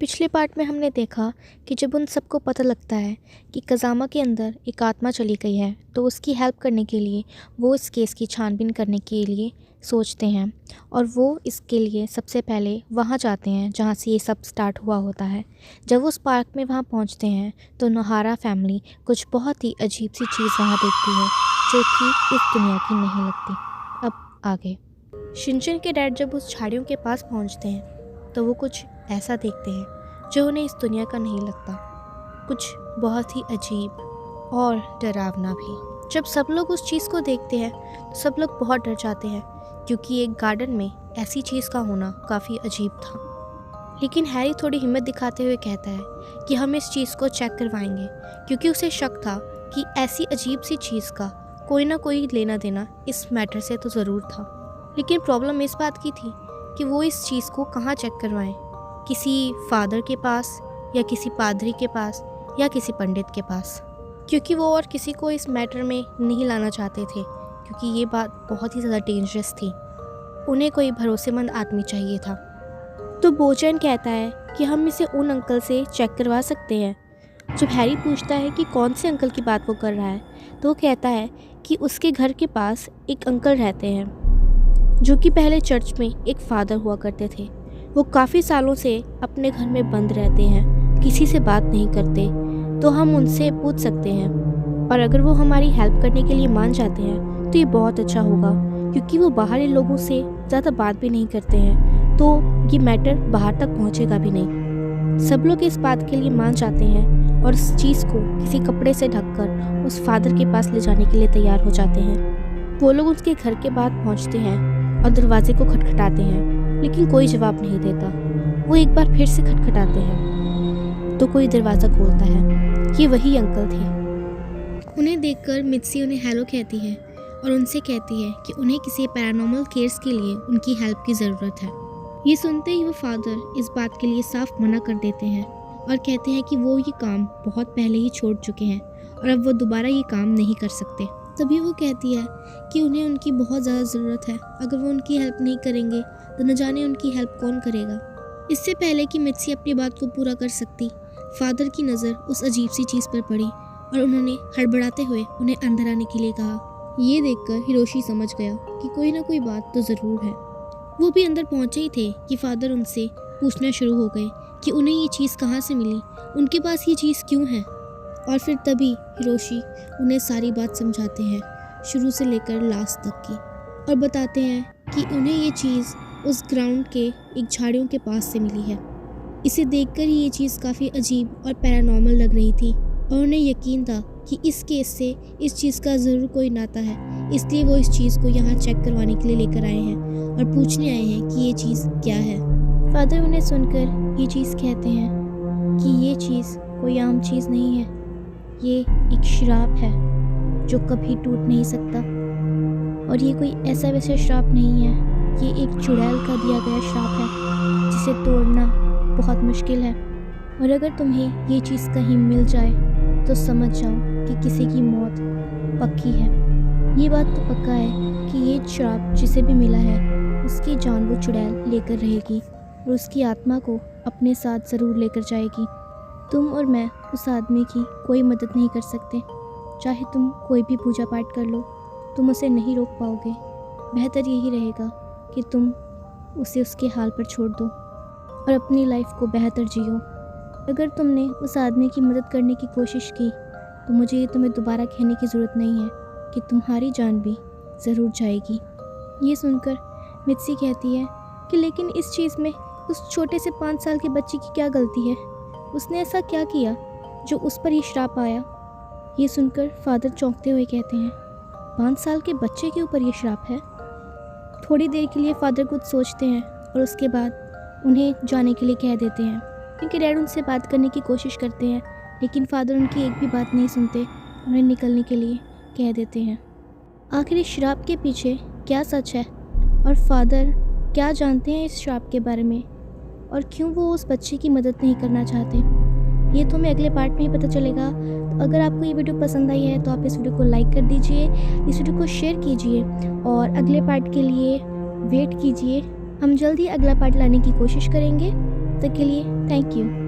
पिछले पार्ट में हमने देखा कि जब उन सबको पता लगता है कि कज़ामा के अंदर एक आत्मा चली गई है तो उसकी हेल्प करने के लिए वो इस केस की छानबीन करने के लिए सोचते हैं और वो इसके लिए सबसे पहले वहाँ जाते हैं जहाँ से ये सब स्टार्ट हुआ होता है। जब वो उस पार्क में वहाँ पहुँचते हैं तो नोहारा फैमिली कुछ बहुत ही अजीब सी चीज़ वहाँ देखती है जो कि इस दुनिया की नहीं लगती। अब आगे शिनचैन के डैड जब उस झाड़ियों के पास पहुँचते हैं तो वो कुछ ऐसा देखते हैं जो उन्हें इस दुनिया का नहीं लगता, कुछ बहुत ही अजीब और डरावना भी। जब सब लोग उस चीज़ को देखते हैं तो सब लोग बहुत डर जाते हैं क्योंकि एक गार्डन में ऐसी चीज़ का होना काफ़ी अजीब था। लेकिन हैरी थोड़ी हिम्मत दिखाते हुए कहता है कि हम इस चीज़ को चेक करवाएंगे क्योंकि उसे शक था कि ऐसी अजीब सी चीज़ का कोई ना कोई लेना देना इस मैटर से तो ज़रूर था। लेकिन प्रॉब्लम इस बात की थी कि वो इस चीज़ को कहाँ चेक करवाएं, किसी फादर के पास या किसी पादरी के पास या किसी पंडित के पास, क्योंकि वो और किसी को इस मैटर में नहीं लाना चाहते थे क्योंकि ये बात बहुत ही ज़्यादा डेंजरस थी। उन्हें कोई भरोसेमंद आदमी चाहिए था। तो बोचैन कहता है कि हम इसे उन अंकल से चेक करवा सकते हैं। जब हैरी पूछता है कि कौन से अंकल की बात वो कर रहा है तो वो कहता है कि उसके घर के पास एक अंकल रहते हैं जो कि पहले चर्च में एक फादर हुआ करते थे। वो काफ़ी सालों से अपने घर में बंद रहते हैं, किसी से बात नहीं करते, तो हम उनसे पूछ सकते हैं और अगर वो हमारी हेल्प करने के लिए मान जाते हैं तो ये बहुत अच्छा होगा क्योंकि वो बाहरी लोगों से ज़्यादा बात भी नहीं करते हैं, तो ये मैटर बाहर तक पहुँचेगा भी नहीं। सब लोग इस बात के लिए मान जाते हैं और इस चीज़ को किसी कपड़े से ढककर उस फादर के पास ले जाने के लिए तैयार हो जाते हैं। वो लोग उसके घर के बाद पहुँचते हैं और दरवाजे को खटखटाते हैं लेकिन कोई जवाब नहीं देता। वो एक बार फिर से खटखटाते हैं तो कोई दरवाज़ा खोलता है। ये वही अंकल थे। उन्हें देखकर मित्सी उन्हें हेलो कहती है और उनसे कहती है कि उन्हें किसी पैरानॉर्मल केस के लिए उनकी हेल्प की ज़रूरत है। ये सुनते ही वो फादर इस बात के लिए साफ मना कर देते हैं और कहते हैं कि वो ये काम बहुत पहले ही छोड़ चुके हैं और अब वो दोबारा ये काम नहीं कर सकते। तभी वो कहती है कि उन्हें उनकी बहुत ज़्यादा ज़रूरत है, अगर वो उनकी हेल्प नहीं करेंगे तो न जाने उनकी हेल्प कौन करेगा। इससे पहले कि मित्सी अपनी बात को पूरा कर सकती, फादर की नज़र उस अजीब सी चीज़ पर पड़ी और उन्होंने हड़बड़ाते हुए उन्हें अंदर आने के लिए कहा। ये देखकर हिरोशी समझ गया कि कोई ना कोई बात तो ज़रूर है। वो भी अंदर पहुँचे ही थे कि फादर उनसे पूछना शुरू हो गए कि उन्हें ये चीज़ कहाँ से मिली, उनके पास ये चीज़ क्यों है। और फिर तभी हिरोशी उन्हें सारी बात समझाते हैं, शुरू से लेकर लास्ट तक की, और बताते हैं कि उन्हें ये चीज़ उस ग्राउंड के एक झाड़ियों के पास से मिली है। इसे देखकर ही ये चीज़ काफ़ी अजीब और पैरानॉर्मल लग रही थी और उन्हें यकीन था कि इस केस से इस चीज़ का ज़रूर कोई नाता है, इसलिए वो इस चीज़ को यहाँ चेक करवाने के लिए लेकर आए हैं और पूछने आए हैं कि ये चीज़ क्या है। फादर उन्हें सुनकर ये चीज़ कहते हैं कि ये चीज़ कोई आम चीज़ नहीं है, ये एक श्राप है जो कभी टूट नहीं सकता और ये कोई ऐसा वैसा श्राप नहीं है, ये एक चुड़ैल का दिया गया श्राप है जिसे तोड़ना बहुत मुश्किल है और अगर तुम्हें ये चीज़ कहीं मिल जाए तो समझ जाओ कि किसी की मौत पक्की है। ये बात तो पक्का है कि ये श्राप जिसे भी मिला है उसकी जान वो चुड़ैल लेकर रहेगी और उसकी आत्मा को अपने साथ ज़रूर लेकर जाएगी। तुम और मैं उस आदमी की कोई मदद नहीं कर सकते, चाहे तुम कोई भी पूजा पाठ कर लो, तुम उसे नहीं रोक पाओगे। बेहतर यही रहेगा कि तुम उसे उसके हाल पर छोड़ दो और अपनी लाइफ को बेहतर जियो। अगर तुमने उस आदमी की मदद करने की कोशिश की तो मुझे ये तुम्हें दोबारा कहने की ज़रूरत नहीं है कि तुम्हारी जान भी ज़रूर जाएगी। ये सुनकर मित्सी कहती है कि लेकिन इस चीज़ में उस छोटे से 5 साल के बच्चे की क्या गलती है, उसने ऐसा क्या किया जो उस पर ये श्राप आया। ये सुनकर फादर चौंकते हुए कहते हैं 5 साल के बच्चे के ऊपर ये श्राप है। थोड़ी देर के लिए फादर कुछ सोचते हैं और उसके बाद उन्हें जाने के लिए कह देते हैं। उनके डैड उनसे बात करने की कोशिश करते हैं लेकिन फादर उनकी एक भी बात नहीं सुनते, उन्हें निकलने के लिए कह देते हैं। आखिर इस श्राप के पीछे क्या सच है और फादर क्या जानते हैं इस श्राप के बारे में और क्यों वो उस बच्चे की मदद नहीं करना चाहते, ये तो हमें अगले पार्ट में ही पता चलेगा। तो अगर आपको ये वीडियो पसंद आई है तो आप इस वीडियो को लाइक कर दीजिए, इस वीडियो को शेयर कीजिए और अगले पार्ट के लिए वेट कीजिए। हम जल्द ही अगला पार्ट लाने की कोशिश करेंगे। तक के लिए थैंक यू।